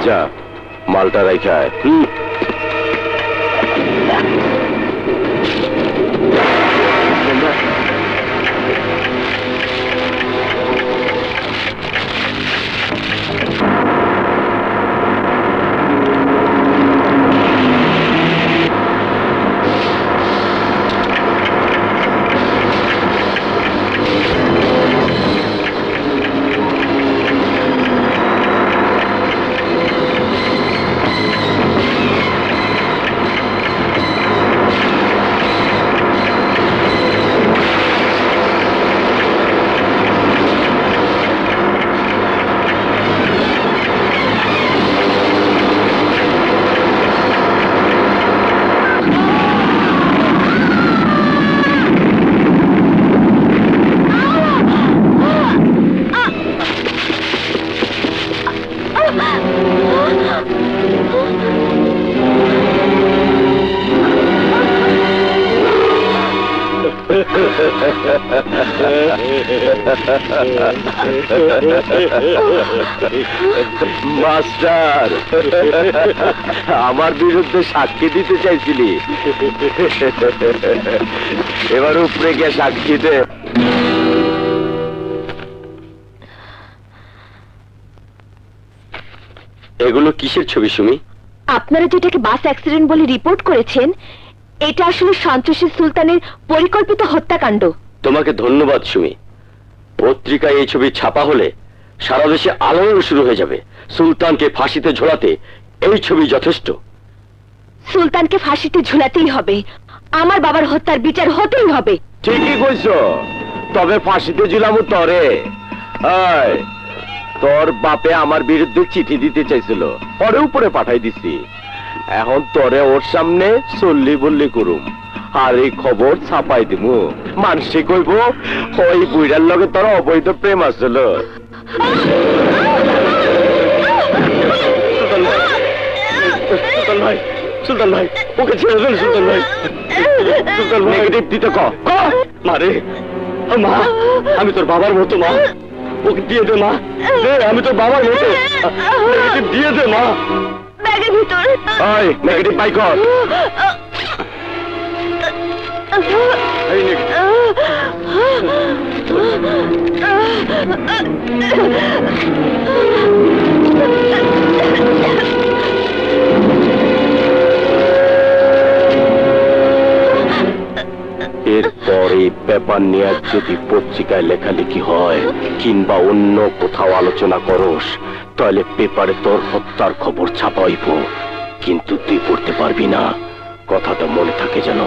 যা মালটা রাখায়। মাস্টার, আমার বিরুদ্ধে সাক্ষী দিতে চাইছিলি, এবার উপরে গিয়ে সাক্ষী দে। এগুলো কিসের ছবি সুমি? আপনারা যেটাকে বাস অ্যাক্সিডেন্ট বলে রিপোর্ট করেছেন, এটা আসলে সন্তোষী সুলতানের পরিকল্পিত হত্যাকাণ্ড। তোমাকে ধন্যবাদ সুমি। পত্রিকায় এই ছবি ছাপা হলে সারা দেশে আলোড়ন শুরু হয়ে যাবে। সুলতানকে ফাঁসিতে ঝোলাতে এই ছবি যথেষ্ট। সুলতানকে ফাঁসিতে ঝুলাতেই হবে, আমার বাবার হত্যার বিচার হতেই হবে। ঠিকই কইছ, তবে ফাঁসিতে ঝুলামু তরে। তোর বাপে আমার বিরুদ্ধে চিঠি দিতে চাইছিল, পরে উপরে পাঠাই দিছি। এখন তোরে ওর সামনে চল্লি বললি করুম, আর এই খবর ছাপাই দিমু। মানুষে কইব ওই বুইড়ার লগে তোর অবৈধ প্রেম আসছিল। সুলতান ভাই, সুলতান ভাই, ওকে ছেড়ে দেন সুলতান ভাই। সুলতান ভাই, নেগেটিভ দিতে মারে। মা, আমি তোর বাবার মতো মা, ওকে দিয়ে দে মা, আমি তোর বাবার মতো। নেগেটিভ দিয়ে দে মা। ব্যাগের ভিতর নেগেটিভ বাই কর। এরপর এই ব্যাপার নিয়ে যদি পত্রিকায় লেখালেখি হয় কিংবা অন্য কোথাও আলোচনা করস, তাহলে পেপারে তোর হত্যার খবর ছাপাইব, কিন্তু তুই পড়তে পারবি না। কথাটা মনে থাকে যেন।